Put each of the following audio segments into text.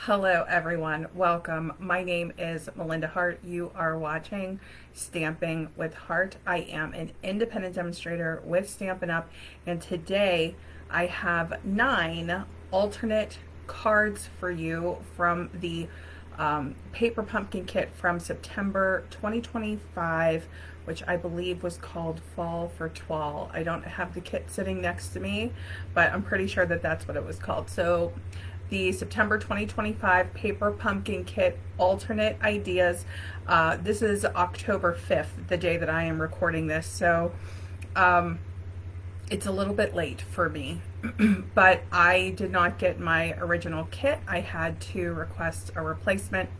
Hello everyone, welcome. My name is Melinda Hart. You are watching Stamping with Hart. I am an independent demonstrator with Stampin Up, and today I have 9 alternate cards for you from the paper pumpkin kit from September 2025, which I believe was called Fall for Toile. I don't have the kit sitting next to me, but I'm pretty sure that that's what it was called. So the September 2025 paper pumpkin kit alternate ideas. This is October 5th, the day that I am recording this, so it's a little bit late for me. But I did not get my original kit. I had to request a replacement,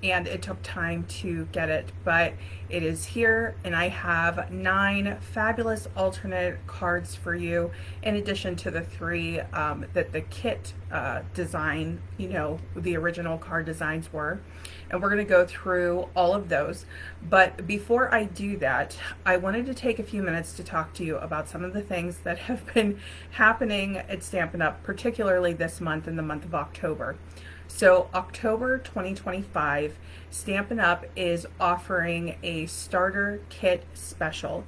and it took time to get it, but it is here, and I have 9 fabulous alternate cards for you, in addition to the 3 that the kit design, you know, the original card designs were. And we're going to go through all of those. But before I do that, I wanted to take a few minutes to talk to you about some of the things that have been happening at Stampin' Up, particularly this month, in the month of October. So October 2025, Stampin' Up is offering a starter kit special,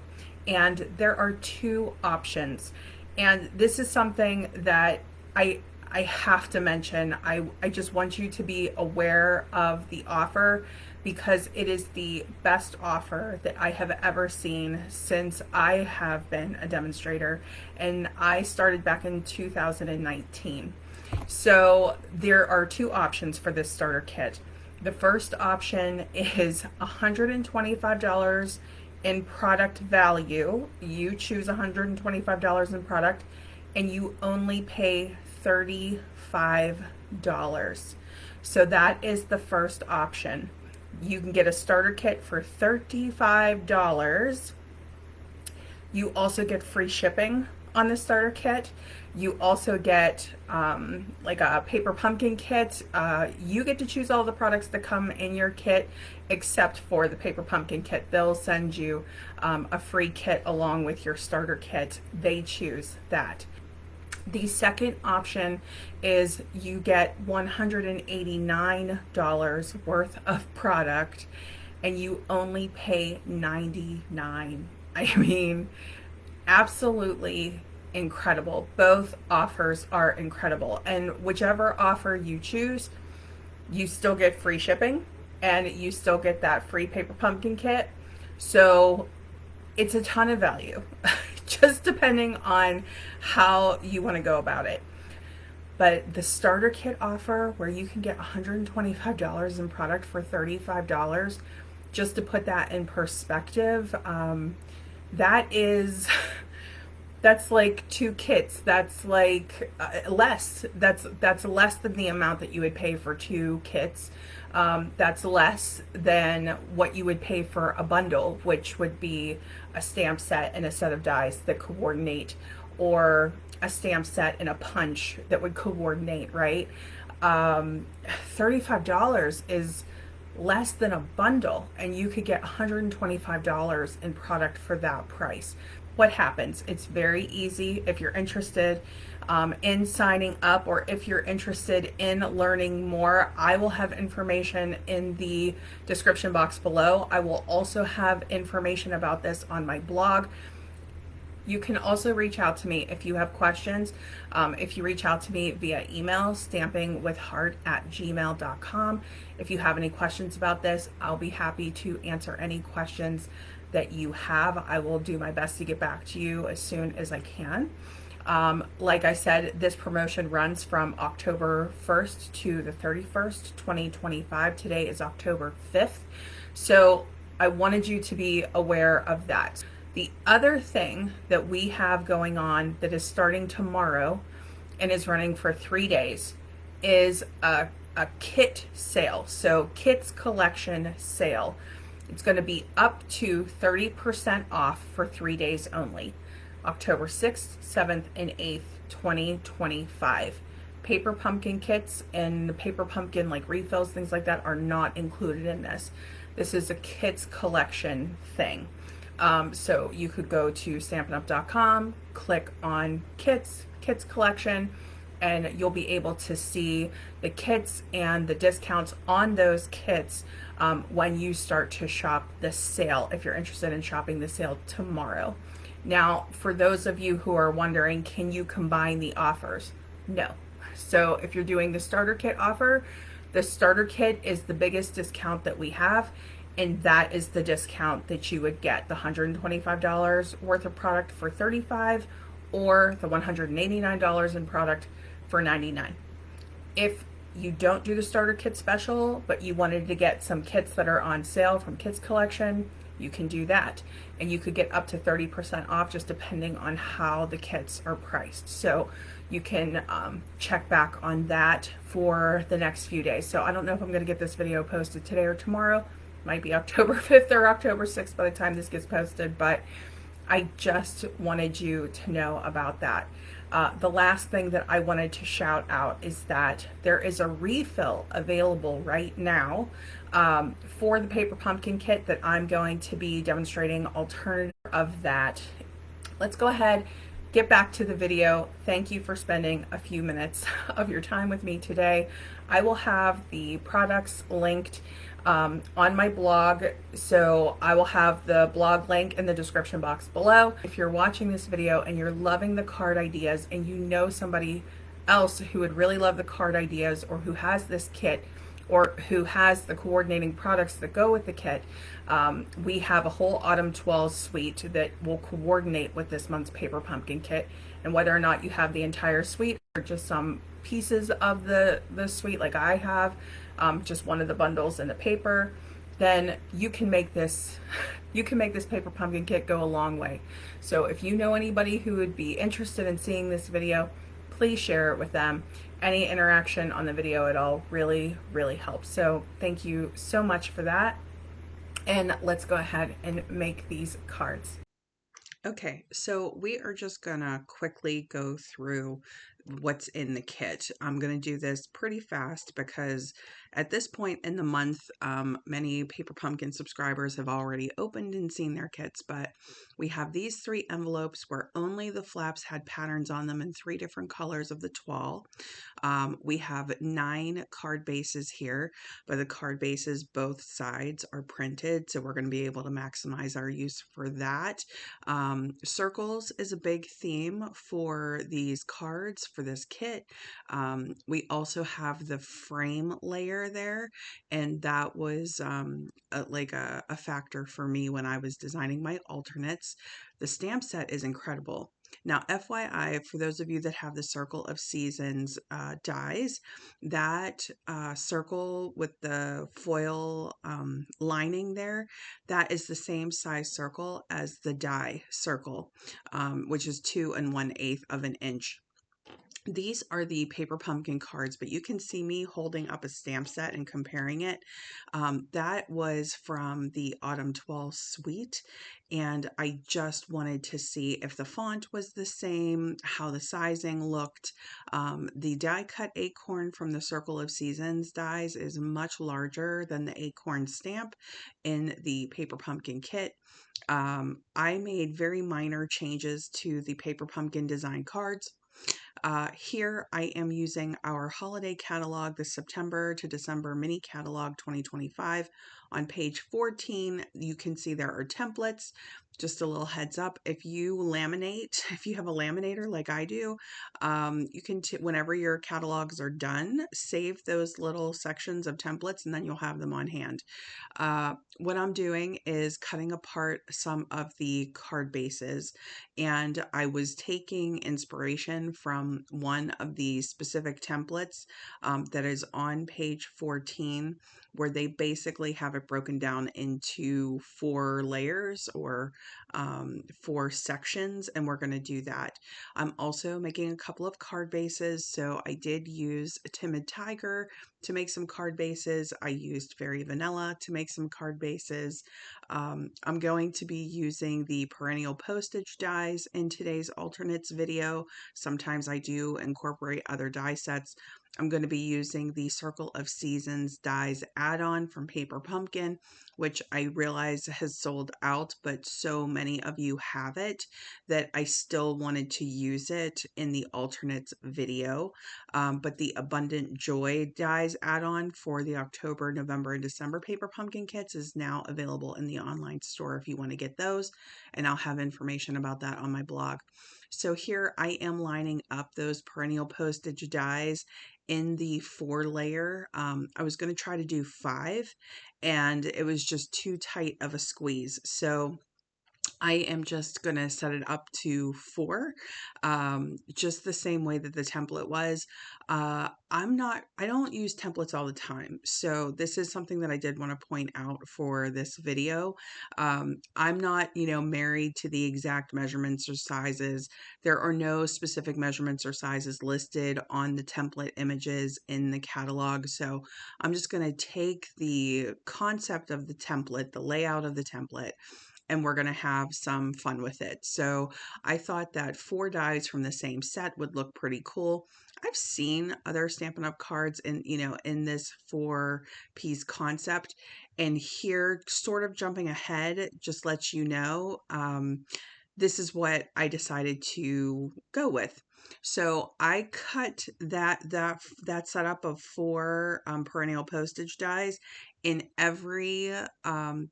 and there are 2 options. And this is something that I have to mention. I just want you to be aware of the offer, because it is the best offer that I have ever seen since I have been a demonstrator, and I started back in 2019. So there are 2 options for this starter kit. The first option is $125 in product value. You choose $125 in product, and you only pay $35. So that is the first option. You can get a starter kit for $35. You also get free shipping on the starter kit. You also get like a paper pumpkin kit. You get to choose all the products that come in your kit except for the paper pumpkin kit. They'll send you a free kit along with your starter kit. They choose that. The second option is you get $189 worth of product, and you only pay $99. I mean, absolutely incredible. Both offers are incredible, and whichever offer you choose, you still get free shipping and you still get that free paper pumpkin kit. So it's a ton of value, just depending on how you want to go about it. But the starter kit offer, where you can get $125 in product for $35, just to put that in perspective, that's like 2 kits. That's like less. That's less than the amount that you would pay for 2 kits. That's less than what you would pay for a bundle, which would be a stamp set and a set of dies that coordinate, or a stamp set and a punch that would coordinate, right? $35 is less than a bundle, and you could get $125 in product for that price. What happens? It's very easy. If you're interested in signing up, or if you're interested in learning more, I will have information in the description box below. I will also have information about this on my blog. You can also reach out to me if you have questions. If you reach out to me via email, stampingwithhart@gmail.com. If you have any questions about this, I'll be happy to answer any questions that you have. I will do my best to get back to you as soon as I can. Like I said, this promotion runs from October 1st to the 31st, 2025. Today is October 5th. So I wanted you to be aware of that. The other thing that we have going on that is starting tomorrow and is running for 3 days is a kit sale. So kits collection sale. It's going to be up to 30% off for 3 days only. October 6th, 7th, and 8th, 2025. Paper pumpkin kits and the paper pumpkin like refills, things like that, are not included in this. This is a kits collection thing. So you could go to stampinup.com, click on kits collection, and you'll be able to see the kits and the discounts on those kits when you start to shop the sale, if you're interested in shopping the sale tomorrow. Now, for those of you who are wondering, can you combine the offers? No. So if you're doing the starter kit offer, the starter kit is the biggest discount that we have, and that is the discount that you would get, the $125 worth of product for $35 or the $189 in product for $99. If you don't do the starter kit special, but you wanted to get some kits that are on sale from Kids Collection, you can do that. And you could get up to 30% off just depending on how the kits are priced. So you can check back on that for the next few days. So I don't know if I'm going to get this video posted today or tomorrow. Might be October 5th or October 6th by the time this gets posted, but I just wanted you to know about that. The last thing that I wanted to shout out is that there is a refill available right now for the paper pumpkin kit that I'm going to be demonstrating alternative of that. Let's go ahead, get back to the video. Thank you for spending a few minutes of your time with me today. I will have the products linked on my blog, so I will have the blog link in the description box below. If you're watching this video and you're loving the card ideas and you know somebody else who would really love the card ideas, or who has this kit, or who has the coordinating products that go with the kit, we have a whole Autumn Toile suite that will coordinate with this month's paper pumpkin kit. And whether or not you have the entire suite or just some pieces of the suite like I have, just one of the bundles in the paper, then you can make this paper pumpkin kit go a long way. So if you know anybody who would be interested in seeing this video, please share it with them. Any interaction on the video at all really, really helps. So thank you so much for that. And let's go ahead and make these cards. Okay, so we are just gonna quickly go through what's in the kit. I'm gonna do this pretty fast because at this point in the month, many Paper Pumpkin subscribers have already opened and seen their kits, but we have these 3 envelopes where only the flaps had patterns on them in 3 different colors of the toile. We have 9 card bases here, but the card bases, both sides are printed, so we're going to be able to maximize our use for that. Circles is a big theme for these cards, for this kit. We also have the frame layer there, and that was like a factor for me when I was designing my alternates. The stamp set is incredible. Now, FYI, for those of you that have the Circle of Seasons dies, that circle with the foil lining there, that is the same size circle as the die circle, which is 2 1/8 of an inch. These are the paper pumpkin cards, but you can see me holding up a stamp set and comparing it. That was from the Autumn Toile suite, and I just wanted to see if the font was the same, how the sizing looked. The die cut acorn from the Circle of Seasons dies is much larger than the acorn stamp in the paper pumpkin kit. I made very minor changes to the paper pumpkin design cards. Here I am using our holiday catalog, the September to December mini catalog 2025. On page 14, you can see there are templates. Just a little heads up, if you laminate, if you have a laminator like I do, you can, whenever your catalogs are done, save those little sections of templates and then you'll have them on hand. What I'm doing is cutting apart some of the card bases, and I was taking inspiration from one of the specific templates that is on page 14, where they basically have it broken down into 4 layers, or 4 sections, and we're going to do that. I'm also making a couple of card bases, so I did use a Timid Tiger to make some card bases. I used Fairy Vanilla to make some card bases. I'm going to be using the perennial postage dies in today's alternates video. Sometimes I do incorporate other die sets. I'm going to be using the Circle of Seasons dies add-on from Paper Pumpkin, which I realize has sold out, but so many of you have it that I still wanted to use it in the alternates video. But the Abundant Joy dies add-on for the October, November, and December Paper Pumpkin kits is now available in the online store if you want to get those, and I'll have information about that on my blog. So here I am lining up those perennial postage dies in the 4 layer. I was going to try to do 5, and it was just too tight of a squeeze. So I am just going to set it up to 4, just the same way that the template was. I don't use templates all the time. So this is something that I did want to point out for this video. I'm not, married to the exact measurements or sizes. There are no specific measurements or sizes listed on the template images in the catalog. So I'm just going to take the concept of the template, the layout of the template, and we're going to have some fun with it. So I thought that 4 dies from the same set would look pretty cool. I've seen other Stampin' Up! Cards in this 4-piece concept, and here, sort of jumping ahead, just lets you know, this is what I decided to go with. So I cut that setup of 4 perennial postage dies in every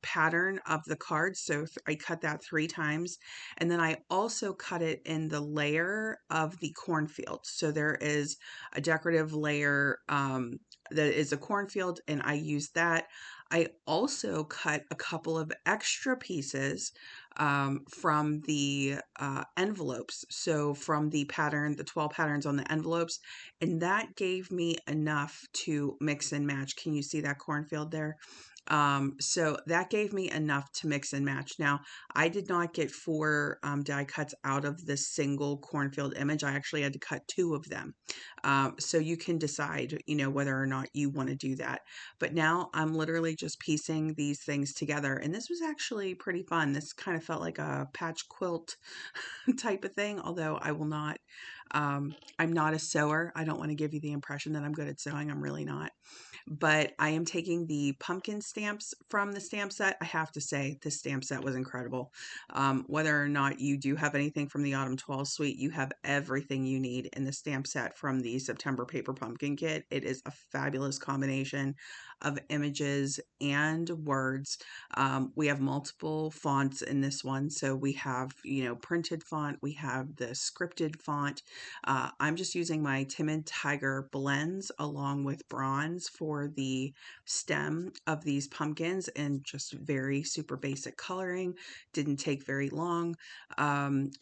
pattern of the card. So I cut that 3 times, and then I also cut it in the layer of the cornfield. So there is a decorative layer that is a cornfield, and I used that. I also cut a couple of extra pieces from the envelopes. So from the pattern, the 12 patterns on the envelopes, and that gave me enough to mix and match. Can you see that cornfield there? So that gave me enough to mix and match. Now, I did not get 4 die cuts out of this single cornfield image. I actually had to cut 2 of them. So you can decide, whether or not you want to do that. But now I'm literally just piecing these things together. And this was actually pretty fun. This kind of felt like a patch quilt type of thing, although I will not, I'm not a sewer. I don't want to give you the impression that I'm good at sewing. I'm really not. But I am taking the pumpkin stamps from the stamp set. I have to say, this stamp set was incredible. Whether or not you do have anything from the Autumn Toile suite, you have everything you need in the stamp set from the September Paper Pumpkin kit. It is a fabulous combination of images and words. We have multiple fonts in this one. So we have, printed font, we have the scripted font. I'm just using my Timid Tiger blends along with bronze for the stem of these pumpkins, and just very super basic coloring. Didn't take very long.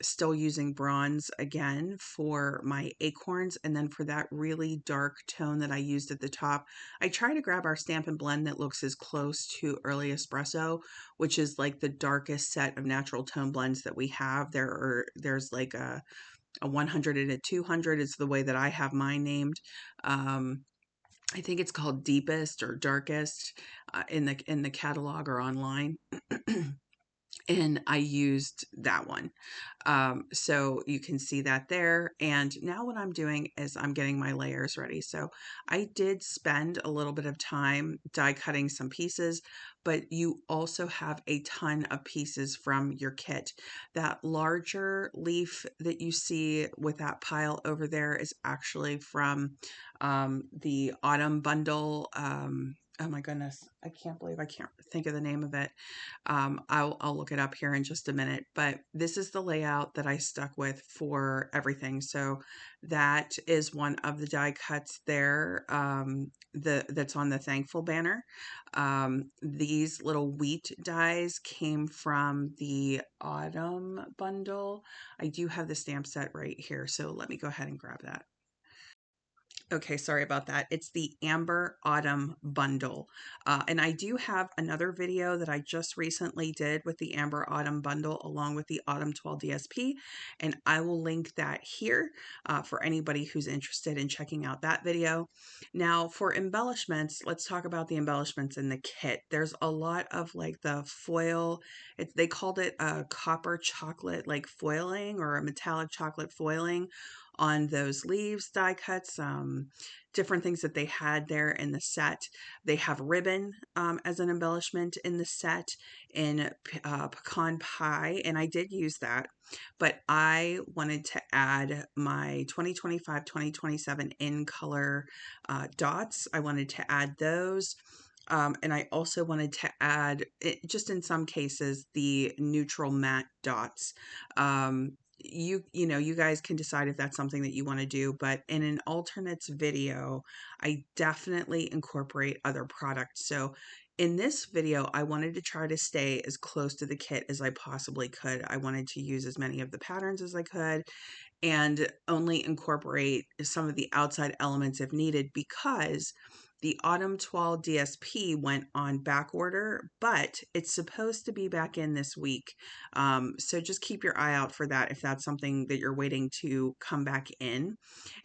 Still using bronze again for my acorns, and then for that really dark tone that I used at the top, I try to grab our Stampin' Blend that looks as close to Early Espresso, which is like the darkest set of natural tone blends that we have. There's like a 100 and a 200 is the way that I have mine named. I think it's called Deepest or Darkest in the catalog or online. And I used that one. So you can see that there. And now what I'm doing is I'm getting my layers ready. So I did spend a little bit of time die cutting some pieces, but you also have a ton of pieces from your kit. That larger leaf that you see with that pile over there is actually from the Autumn bundle. Oh my goodness, I can't believe I can't think of the name of it. I'll look it up here in just a minute, but this is the layout that I stuck with for everything. So that is one of the die cuts there, that's on the Thankful banner. These little wheat dies came from the Autumn bundle. I do have the stamp set right here, so let me go ahead and grab that. Okay, sorry about that. It's the Amber Autumn bundle. And I do have another video that I just recently did with the Amber Autumn bundle along with the Autumn 12 DSP. And I will link that here for anybody who's interested in checking out that video. Now for embellishments, let's talk about the embellishments in the kit. There's a lot of like the foil, they called it a copper chocolate like foiling or a metallic chocolate foiling on those leaves die cuts, different things that they had there in the set. They have ribbon as an embellishment in the set in pecan pie, and I did use that, but I wanted to add my 2025-2027 in color dots. I wanted to add those. And I also wanted to add, just in some cases, the neutral matte dots. You guys can decide if that's something that you want to do, but in an alternates video, I definitely incorporate other products. So in this video, I wanted to try to stay as close to the kit as I possibly could. I wanted to use as many of the patterns as I could and only incorporate some of the outside elements if needed, because the Autumn Toile DSP went on back order, but it's supposed to be back in this week. So just keep your eye out for that if that's something that you're waiting to come back in.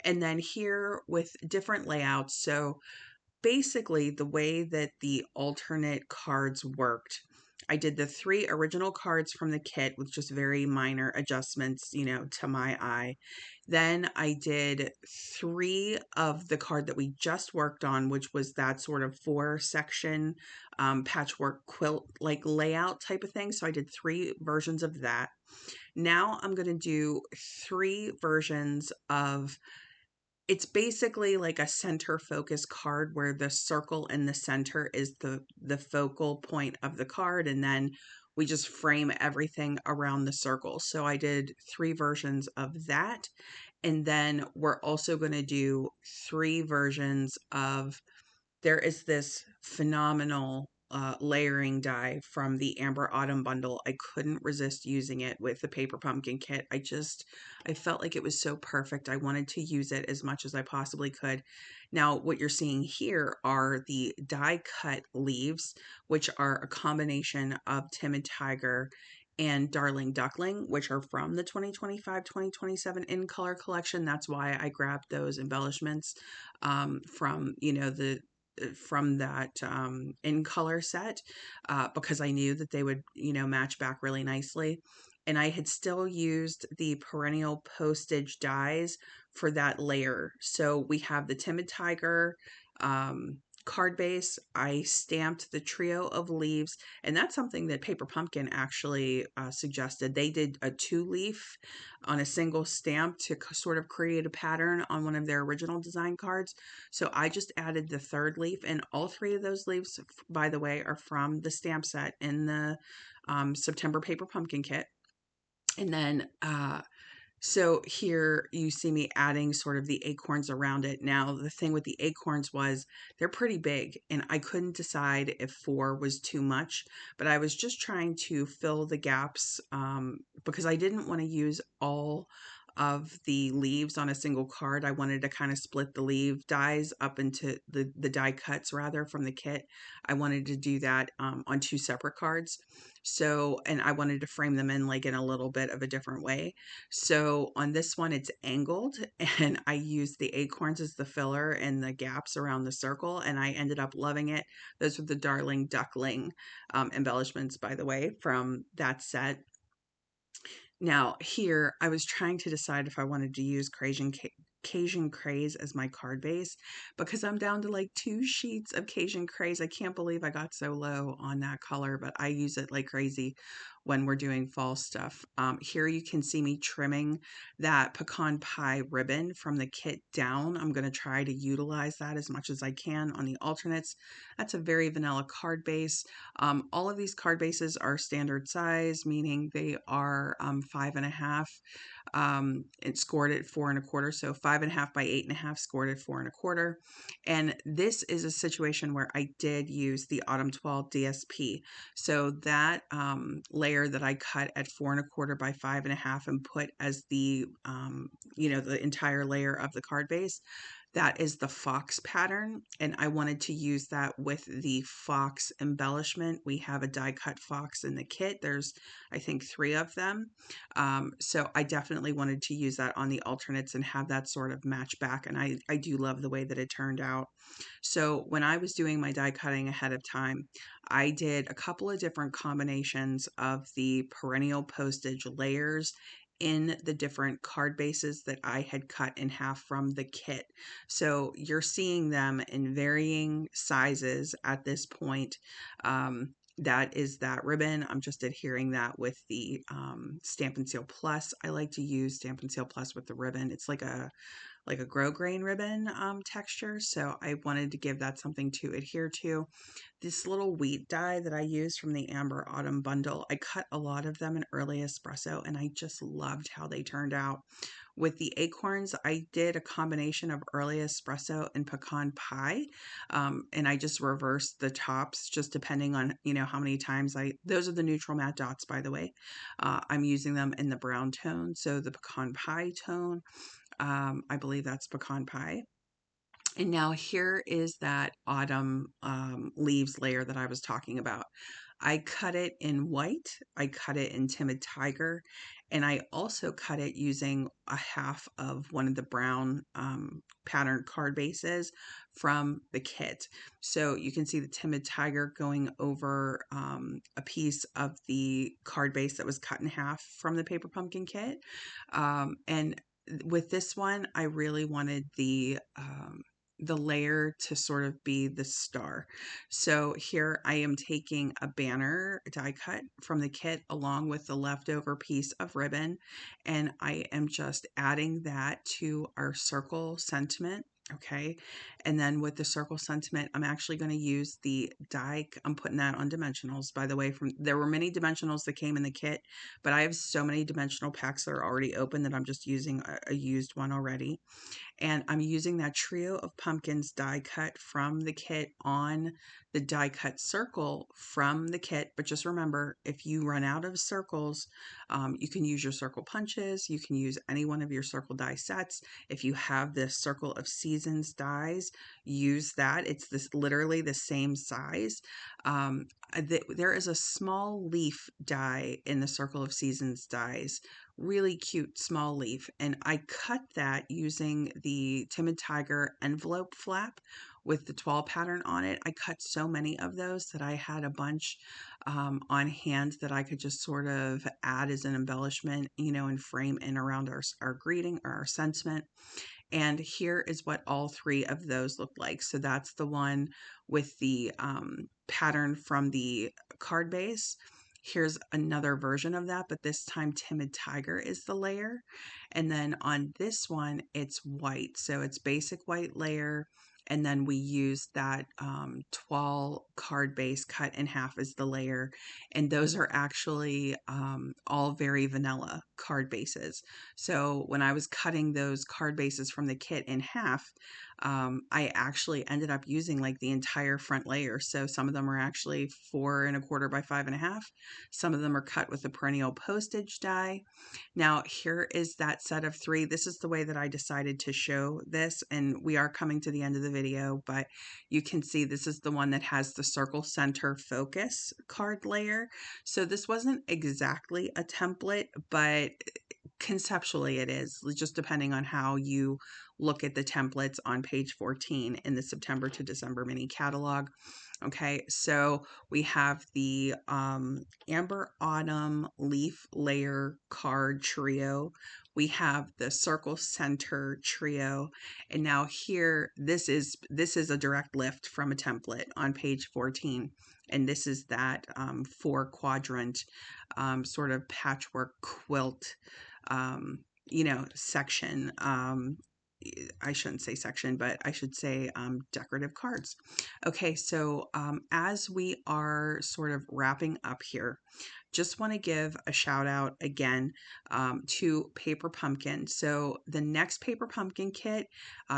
And then here with different layouts. So basically, the way that the alternate cards worked, I did the 3 original cards from the kit with just very minor adjustments, to my eye. Then I did 3 of the card that we just worked on, which was that sort of 4-section patchwork quilt like layout type of thing. So I did 3 versions of that. Now I'm going to do 3 versions of, it's basically like a center focus card where the circle in the center is the focal point of the card, and then we just frame everything around the circle. So I did 3 versions of that, and then we're also going to do 3 versions of, there is this phenomenal layering die from the Amber Autumn bundle. I couldn't resist using it with the paper pumpkin kit. I felt like it was so perfect. I wanted to use it as much as I possibly could. Now, what you're seeing here are the die cut leaves, which are a combination of Timid Tiger and Darling Duckling, which are from the 2025-2027 in color collection. That's why I grabbed those embellishments from, from that in color set, because I knew that they would, match back really nicely. And I had still used the perennial postage dies for that layer. So we have the Timid Tiger card base. I stamped the trio of leaves, and that's something that Paper Pumpkin actually suggested. They did a 2-leaf on a single stamp to sort of create a pattern on one of their original design cards. So I just added the 3rd leaf, and all 3 of those leaves, by the way, are from the stamp set in the September Paper Pumpkin kit. And then so here you see me adding sort of the acorns around it. Now, the thing with the acorns was they're pretty big, and I couldn't decide if 4 was too much, but I was just trying to fill the gaps, because I didn't want to use all of the leaves on a single card. I wanted to kind of split the leaf dies up into the die cuts rather from the kit. I wanted to do that on 2 separate cards. So, and I wanted to frame them in like in a little bit of a different way. So on this one, it's angled, and I used the acorns as the filler and the gaps around the circle, and I ended up loving it. Those were the Darling Duckling embellishments, by the way, from that set. Now here, I was trying to decide if I wanted to use Cajun Craze as my card base, because I'm down to like 2 sheets of Cajun Craze. I can't believe I got so low on that color, but I use it like crazy when we're doing fall stuff. Here you can see me trimming that pecan pie ribbon from the kit down. I'm going to try to utilize that as much as I can on the alternates. That's a very vanilla card base. All of these card bases are standard size, meaning they are 5.5. It scored at 4.25, so 5.5 by 8.5, scored at 4.25. And this is a situation where I did use the Autumn Toile DSP. So that layer that I cut at 4.25 by 5.5 and put as the the entire layer of the card base, that is the fox pattern, and I wanted to use that with the fox embellishment. We have a die cut fox in the kit. There's, I think, 3 of them. So I definitely wanted to use that on the alternates and have that sort of match back, and I do love the way that it turned out. So when I was doing my die cutting ahead of time, I did a couple of different combinations of the perennial postage layers in the different card bases that I had cut in half from the kit. So you're seeing them in varying sizes at this point. That is that ribbon. I'm just adhering that with the Stampin' Seal Plus. I like to use Stampin' Seal Plus with the ribbon. It's like a grosgrain ribbon texture, so I wanted to give that something to adhere to. This little wheat die that I used from the Amber Autumn bundle, I cut a lot of them in early espresso, and I just loved how they turned out. With the acorns, I did a combination of early espresso and pecan pie, and I just reversed the tops just depending on, how many times those are the neutral matte dots, by the way. I'm using them in the brown tone, so the pecan pie tone, I believe that's pecan pie. And now here is that autumn leaves layer that I was talking about. I cut it in white, I cut it in Timid Tiger, and I also cut it using a half of one of the brown patterned card bases from the kit. So you can see the Timid Tiger going over a piece of the card base that was cut in half from the Paper Pumpkin kit. And with this one, I really wanted the layer to sort of be the star. So here I am taking a banner die cut from the kit along with the leftover piece of ribbon, and I am just adding that to our circle sentiment. Okay, and then with the circle sentiment, I'm actually going to use the die. I'm putting that on dimensionals, by the way. There were many dimensionals that came in the kit, but I have so many dimensional packs that are already open that I'm just using a used one already. And I'm using that trio of pumpkins die cut from the kit on the die cut circle from the kit. But just remember, if you run out of circles, you can use your circle punches. You can use any one of your circle die sets. If you have the Circle of Seasons dies, use that. It's literally the same size. There is a small leaf die in the Circle of Seasons dies, really cute small leaf, and I cut that using the Timid Tiger envelope flap with the toile pattern on it. I cut so many of those that I had a bunch on hand that I could just sort of add as an embellishment, and frame in around our greeting or our sentiment. And here is what all three of those look like. So that's the one with the pattern from the card base. Here's another version of that, but this time Timid Tiger is the layer. And then on this one, it's white. So it's basic white layer. And then we use that toile card base cut in half as the layer. And those are actually all very vanilla card bases. So when I was cutting those card bases from the kit in half, I actually ended up using like the entire front layer. So some of them are actually 4¼ by 5½. Some of them are cut with a perennial postage die. Now here is that set of three. This is the way that I decided to show this, and we are coming to the end of the video, but you can see this is the one that has the circle center focus card layer. So this wasn't exactly a template, but conceptually it is, just depending on how you look at the templates on page 14 in the September to December mini catalog. Okay, so we have the Amber Autumn leaf layer card trio. We have the circle center trio, and now here this is a direct lift from a template on page 14, and this is that 4-quadrant sort of patchwork quilt section. I shouldn't say section, but I should say decorative cards. Okay, so as we are sort of wrapping up here, just want to give a shout out again to Paper Pumpkin. So the next Paper Pumpkin kit,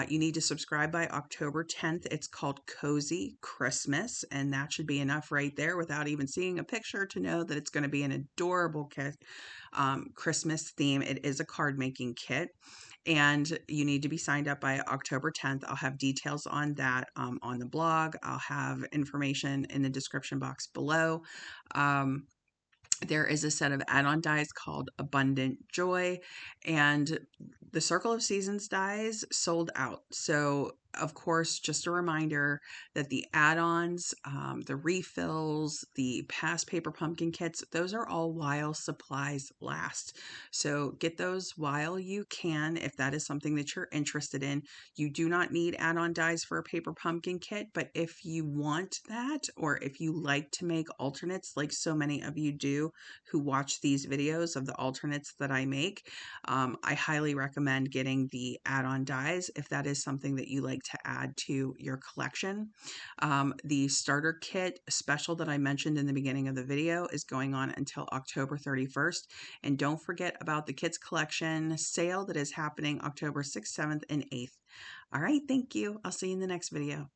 you need to subscribe by October 10th. It's called Cozy Christmas, and that should be enough right there without even seeing a picture to know that it's going to be an adorable kit. Christmas theme. It is a card making kit, and you need to be signed up by October 10th. I'll have details on that on the blog. I'll have information in the description box below. There is a set of add-on dies called Abundant Joy, and the Circle of Seasons dies sold out. So of course, just a reminder that the add-ons, the refills, the past paper pumpkin kits, those are all while supplies last. So get those while you can if that is something that you're interested in. You do not need add-on dies for a paper pumpkin kit, but if you want that, or if you like to make alternates like so many of you do who watch these videos of the alternates that I make, I highly recommend getting the add-on dies if that is something that you like to add to your collection. The starter kit special that I mentioned in the beginning of the video is going on until October 31st. And don't forget about the Kids Collection sale that is happening October 6th, 7th, and 8th. All right, thank you. I'll see you in the next video.